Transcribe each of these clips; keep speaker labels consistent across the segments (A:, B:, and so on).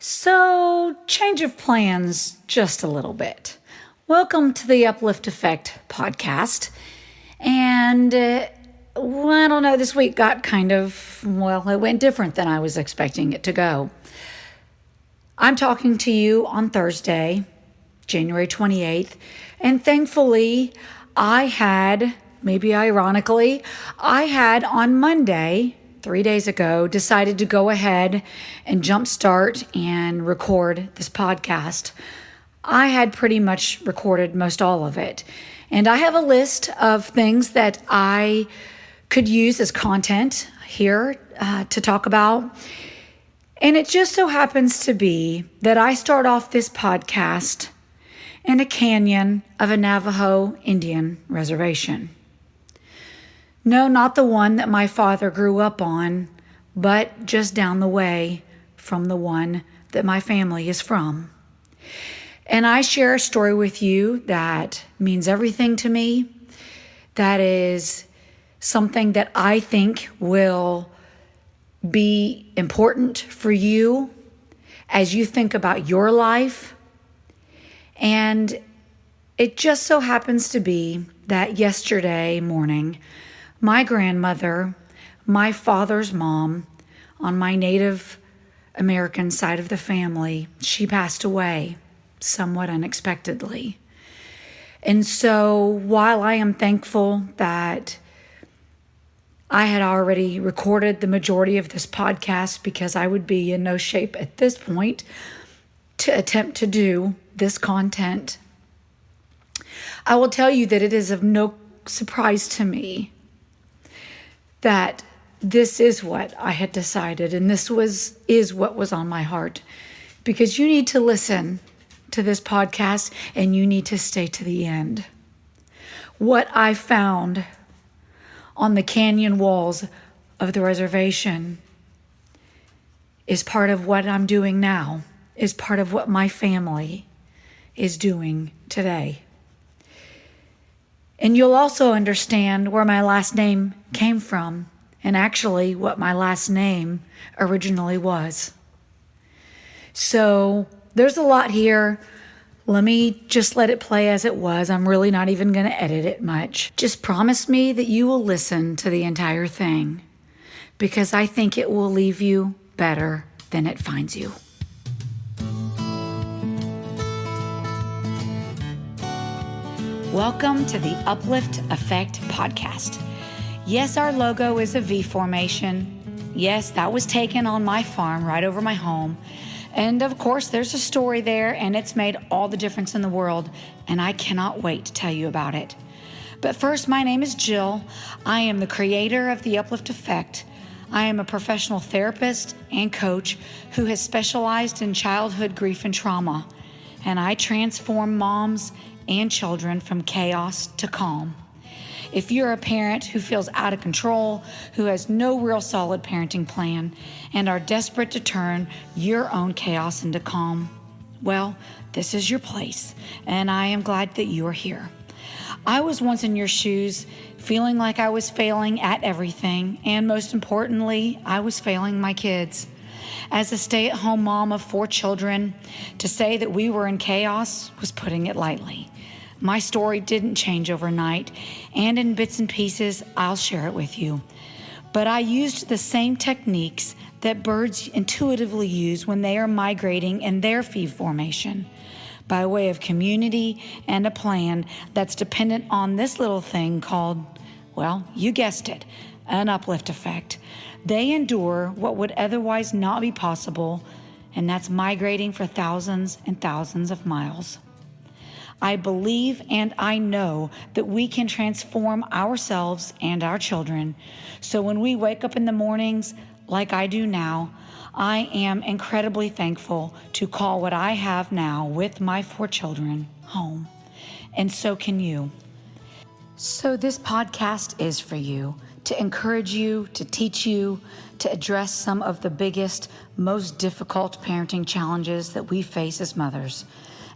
A: So, change of plans just a little bit. Welcome to the Uplift Effect podcast. And well, I don't know, this week got it went different than I was expecting it to go. I'm talking to you on Thursday, January 28th, and thankfully maybe ironically, I had on Monday, 3 days ago, decided to go ahead and jumpstart and record this podcast. I had pretty much recorded most all of it. And I have a list of things that I could use as content here to talk about. And it just so happens to be that I start off this podcast in a canyon of a Navajo Indian reservation. No, not the one that my father grew up on, but just down the way from the one that my family is from. And I share a story with you that means everything to me. That is something that I think will be important for you as you think about your life. And it just so happens to be that yesterday morning, my grandmother, my father's mom, on my Native American side of the family, she passed away somewhat unexpectedly. And so while I am thankful that I had already recorded the majority of this podcast because I would be in no shape at this point to attempt to do this content, I will tell you that it is of no surprise to me that this is what I had decided, and this is what was on my heart, because you need to listen to this podcast and you need to stay to the end. What I found on the canyon walls of the reservation is part of what I'm doing now, is part of what my family is doing today. And you'll also understand where my last name came from, and actually what my last name originally was. So there's a lot here. Let me just let it play as it was. I'm really not even going to edit it much. Just promise me that you will listen to the entire thing, because I think it will leave you better than it finds you. Welcome to the Uplift Effect podcast. Yes, our logo is a V formation. Yes, that was taken on my farm right over my home. And of course, there's a story there, and it's made all the difference in the world, and I cannot wait to tell you about it. But first, my name is Jill. I am the creator of the Uplift Effect. I am a professional therapist and coach who has specialized in childhood grief and trauma, and I transform moms and children from chaos to calm. If you're a parent who feels out of control, who has no real solid parenting plan, and are desperate to turn your own chaos into calm, well, this is your place, and I am glad that you are here. I was once in your shoes, feeling like I was failing at everything, and most importantly, I was failing my kids. As a stay-at-home mom of 4 children, to say that we were in chaos was putting it lightly. My story didn't change overnight, and in bits and pieces, I'll share it with you. But I used the same techniques that birds intuitively use when they are migrating in their feed formation, by way of community and a plan that's dependent on this little thing called, well, you guessed it, an uplift effect. They endure what would otherwise not be possible, and that's migrating for thousands and thousands of miles. I believe and I know that we can transform ourselves and our children. So when we wake up in the mornings, like I do now, I am incredibly thankful to call what I have now with my 4 children home. And so can you. So this podcast is for you, to encourage you, to teach you, to address some of the biggest, most difficult parenting challenges that we face as mothers.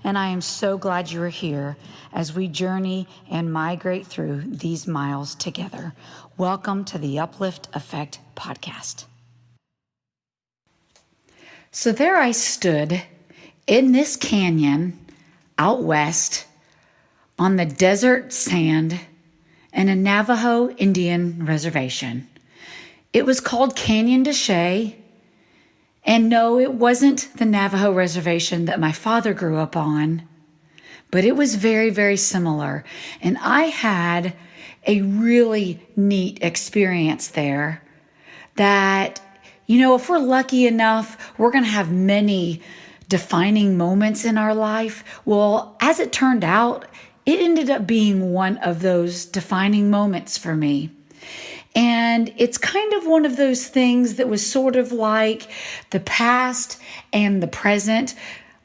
A: And I am so glad you are here as we journey and migrate through these miles together. Welcome to the Uplift Effect podcast. So there I stood in this canyon out west on the desert sand in a Navajo Indian reservation. It was called Canyon Deshay. And no, it wasn't the Navajo reservation that my father grew up on, but it was very, very similar. And I had a really neat experience there that, if we're lucky enough, we're going to have many defining moments in our life. Well, as it turned out, it ended up being one of those defining moments for me. And it's kind of one of those things that was sort of like the past and the present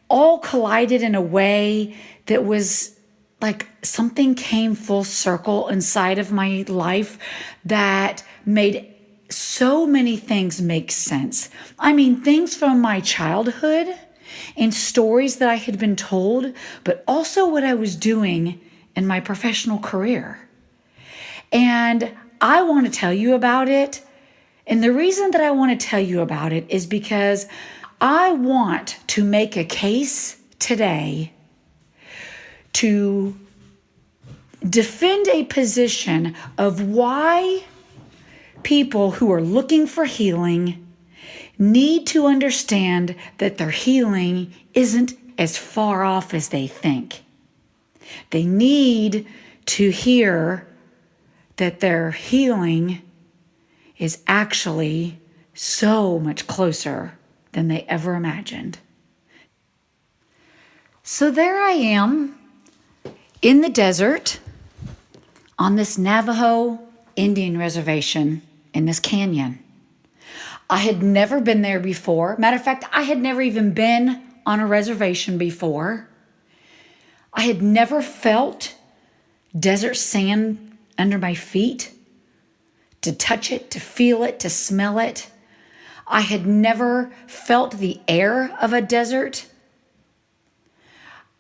A: all collided in a way that was like something came full circle inside of my life that made so many things make sense. I mean, things from my childhood and stories that I had been told, but also what I was doing in my professional career. And I want to tell you about it. And the reason that I want to tell you about it is because I want to make a case today to defend a position of why people who are looking for healing need to understand that their healing isn't as far off as they think. They need to hear that their healing is actually so much closer than they ever imagined. So there I am in the desert on this Navajo Indian reservation in this canyon. I had never been there before. Matter of fact, I had never even been on a reservation before. I had never felt desert sand under my feet, to touch it, to feel it, to smell it. I had never felt the air of a desert.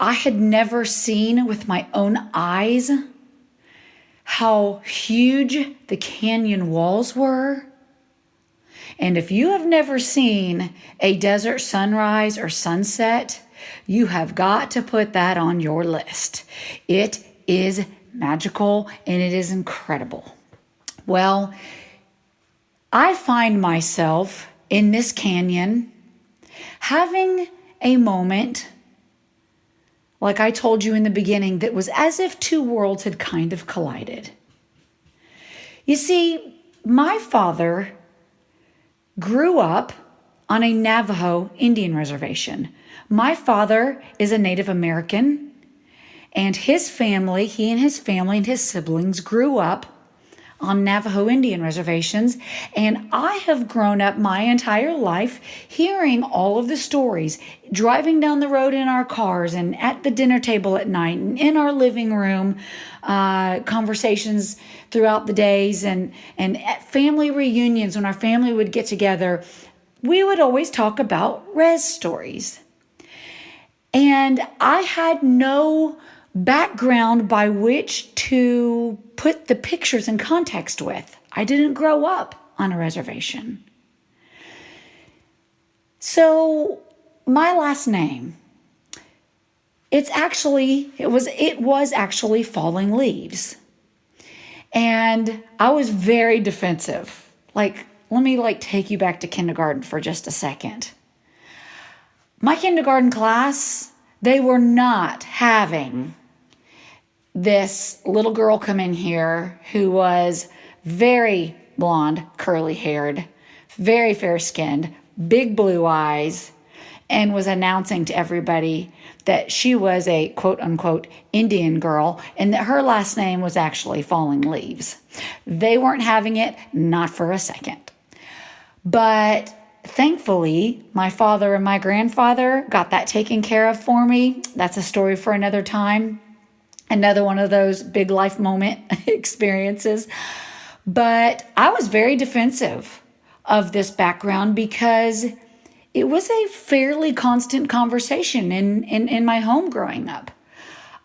A: I had never seen with my own eyes how huge the canyon walls were. And if you have never seen a desert sunrise or sunset, you have got to put that on your list. It is magical and it is incredible. Well, I find myself in this canyon having a moment, like I told you in the beginning, that was as if two worlds had kind of collided. You see, my father grew up on a Navajo Indian reservation. My father is a Native American. And he and his family and his siblings grew up on Navajo Indian reservations. And I have grown up my entire life hearing all of the stories, driving down the road in our cars and at the dinner table at night and in our living room, conversations throughout the days and at family reunions when our family would get together. We would always talk about res stories. And I had no background by which to put the pictures in context with. I didn't grow up on a reservation. So my last name, it was actually Falling Leaves. And I was very defensive. Let me take you back to kindergarten for just a second. My kindergarten class, they were not having this little girl come in here who was very blonde, curly haired, very fair skinned, big blue eyes, and was announcing to everybody that she was a quote unquote Indian girl and that her last name was actually Falling Leaves. They weren't having it, not for a second. But thankfully, my father and my grandfather got that taken care of for me. That's a story for another time. Another one of those big life moment experiences. But I was very defensive of this background because it was a fairly constant conversation in my home growing up.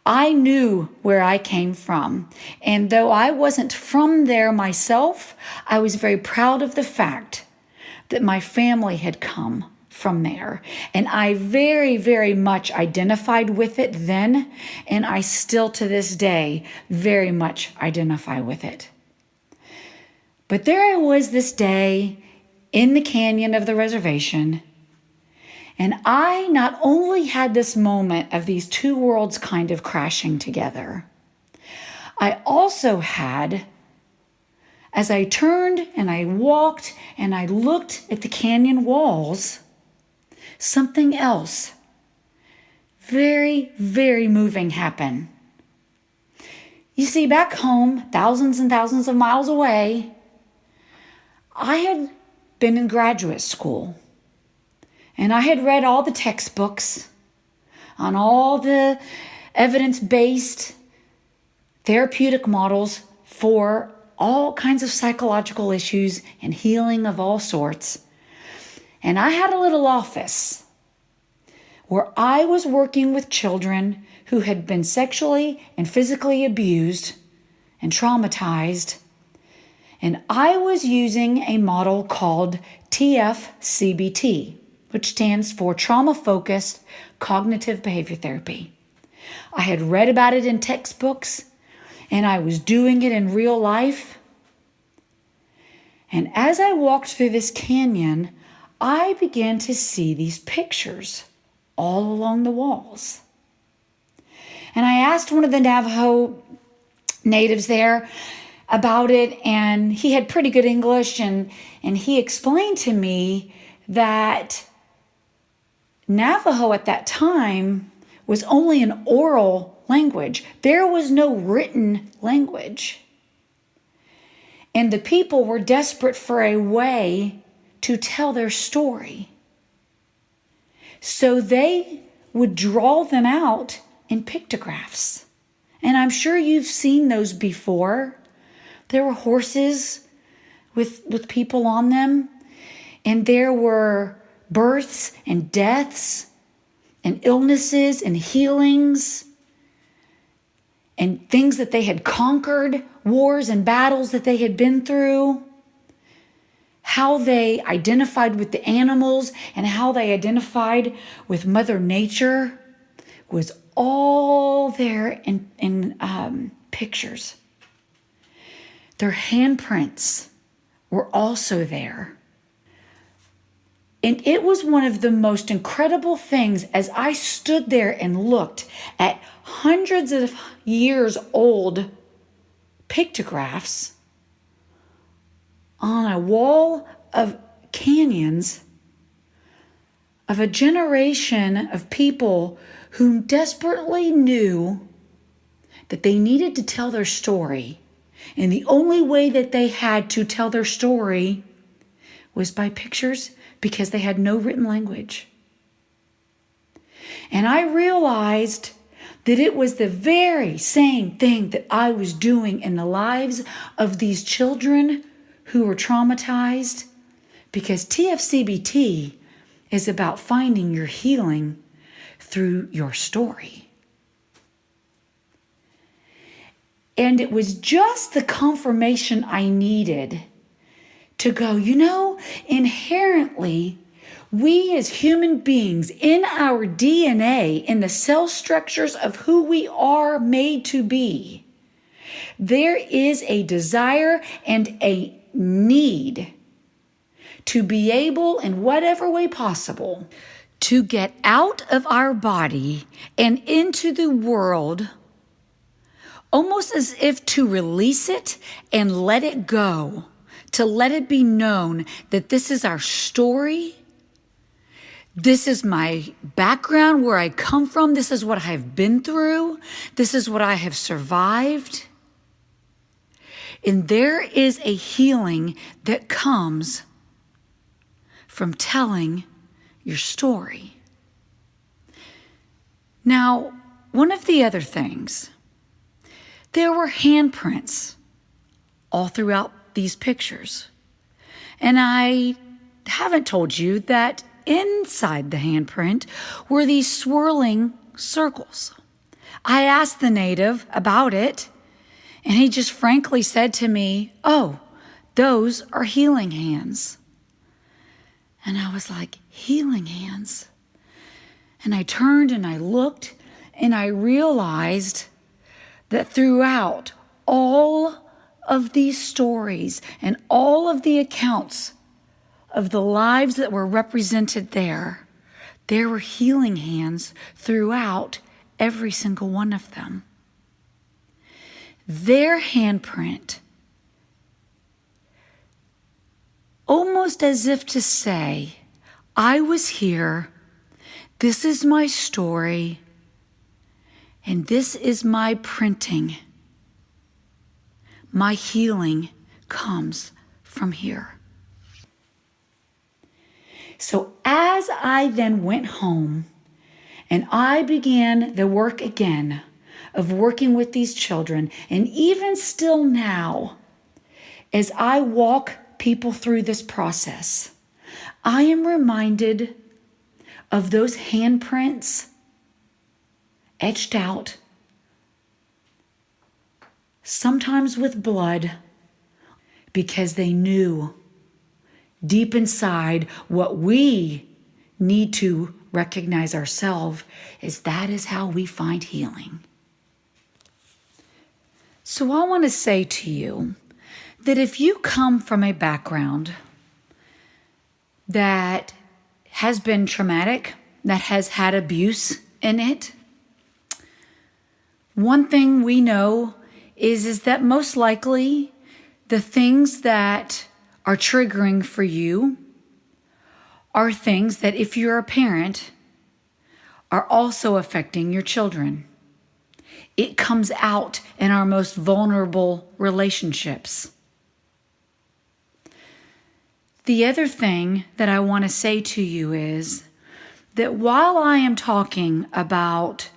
A: I knew where I came from. And though I wasn't from there myself, I was very proud of the fact that my family had come from there. And I very, very much identified with it then, and I still to this day very much identify with it. But there I was this day in the canyon of the reservation, and I not only had this moment of these two worlds kind of crashing together, I also had, as I turned and I walked and I looked at the canyon walls, something else very, very moving happened. You see, back home, thousands and thousands of miles away, I had been in graduate school. And I had read all the textbooks on all the evidence-based therapeutic models for all kinds of psychological issues and healing of all sorts. And I had a little office where I was working with children who had been sexually and physically abused and traumatized. And I was using a model called TFCBT, which stands for Trauma-Focused Cognitive Behavior Therapy. I had read about it in textbooks, and I was doing it in real life. And as I walked through this canyon, I began to see these pictures all along the walls. And I asked one of the Navajo natives there about it, and he had pretty good English, and he explained to me that Navajo at that time was only an oral language. There was no written language. And the people were desperate for a way to tell their story. So they would draw them out in pictographs. And I'm sure you've seen those before. There were horses with people on them, and there were births and deaths and illnesses and healings and things that they had conquered, wars and battles that they had been through, how they identified with the animals and how they identified with Mother Nature was all there in pictures. Their handprints were also there. And it was one of the most incredible things as I stood there and looked at hundreds of years old pictographs on a wall of canyons of a generation of people who desperately knew that they needed to tell their story. And the only way that they had to tell their story was by pictures, because they had no written language. And I realized that it was the very same thing that I was doing in the lives of these children who were traumatized, because TFCBT is about finding your healing through your story. And it was just the confirmation I needed to go, inherently, we as human beings, in our DNA, in the cell structures of who we are made to be, there is a desire and a need to be able, in whatever way possible, to get out of our body and into the world, almost as if to release it and let it go. To let it be known that this is our story. This is my background, where I come from. This is what I have been through. This is what I have survived. And there is a healing that comes from telling your story. Now, one of the other things, there were handprints all throughout these pictures. And I haven't told you that inside the handprint were these swirling circles. I asked the native about it, and he just frankly said to me, "Oh, those are healing hands." And I was like, healing hands. And I turned and I looked and I realized that throughout all of these stories and all of the accounts of the lives that were represented there were healing hands throughout every single one of them. Their handprint, almost as if to say, I was here, this is my story, and this is my printing. My healing comes from here. So as I then went home and I began the work again of working with these children, and even still now, as I walk people through this process, I am reminded of those handprints etched out, sometimes with blood, because they knew deep inside what we need to recognize ourselves is that is how we find healing. So I want to say to you that if you come from a background that has been traumatic, that has had abuse in it, one thing we know is that most likely the things that are triggering for you are things that, if you're a parent, are also affecting your children. It comes out in our most vulnerable relationships. The other thing that I want to say to you is that while I am talking about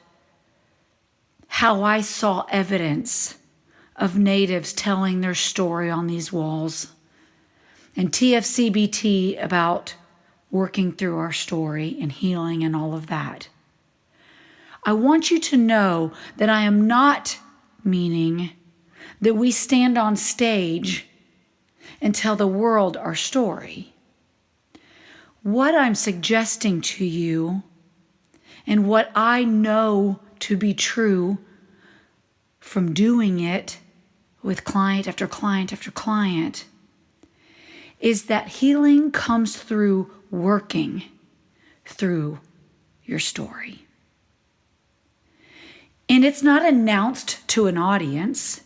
A: how I saw evidence of natives telling their story on these walls, and TFCBT about working through our story and healing and all of that, I want you to know that I am not meaning that we stand on stage and tell the world our story. What I'm suggesting to you, and what I know to be true from doing it with client after client after client, is that healing comes through working through your story. And it's not announced to an audience.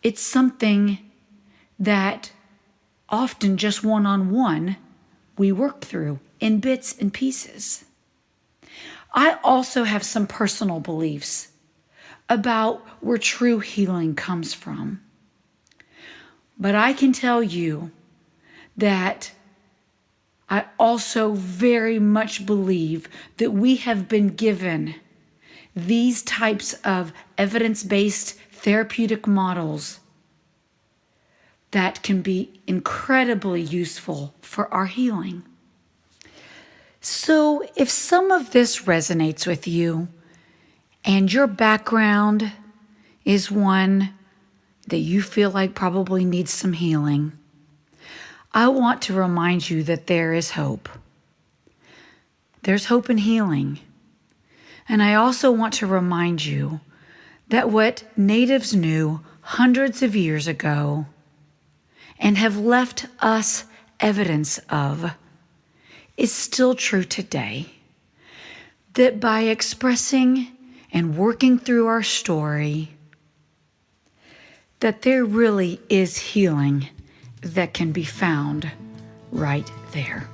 A: It's something that often just one-on-one we work through in bits and pieces. I also have some personal beliefs about where true healing comes from. But I can tell you that I also very much believe that we have been given these types of evidence-based therapeutic models that can be incredibly useful for our healing. So if some of this resonates with you and your background is one that you feel like probably needs some healing, I want to remind you that there is hope. There's hope in healing. And I also want to remind you that what natives knew hundreds of years ago and have left us evidence of is still true today. That by expressing and working through our story, that there really is healing that can be found right there.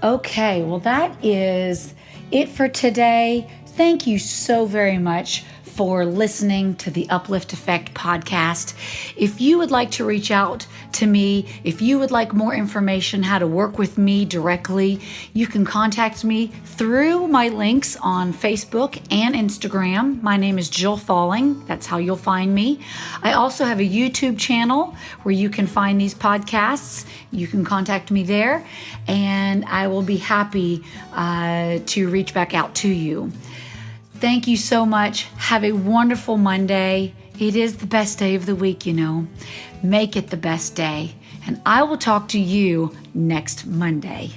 A: Okay, well, that is it for today. Thank you so very much for listening to the Uplift Effect podcast. If you would like to reach out to me, if you would like more information how to work with me directly, you can contact me through my links on Facebook and Instagram. My name is Jill Falling. That's how you'll find me. I also have a YouTube channel where you can find these podcasts. You can contact me there, and I will be happy to reach back out to you. Thank you so much. Have a wonderful Monday. It is the best day of the week, you know. Make it the best day. And I will talk to you next Monday.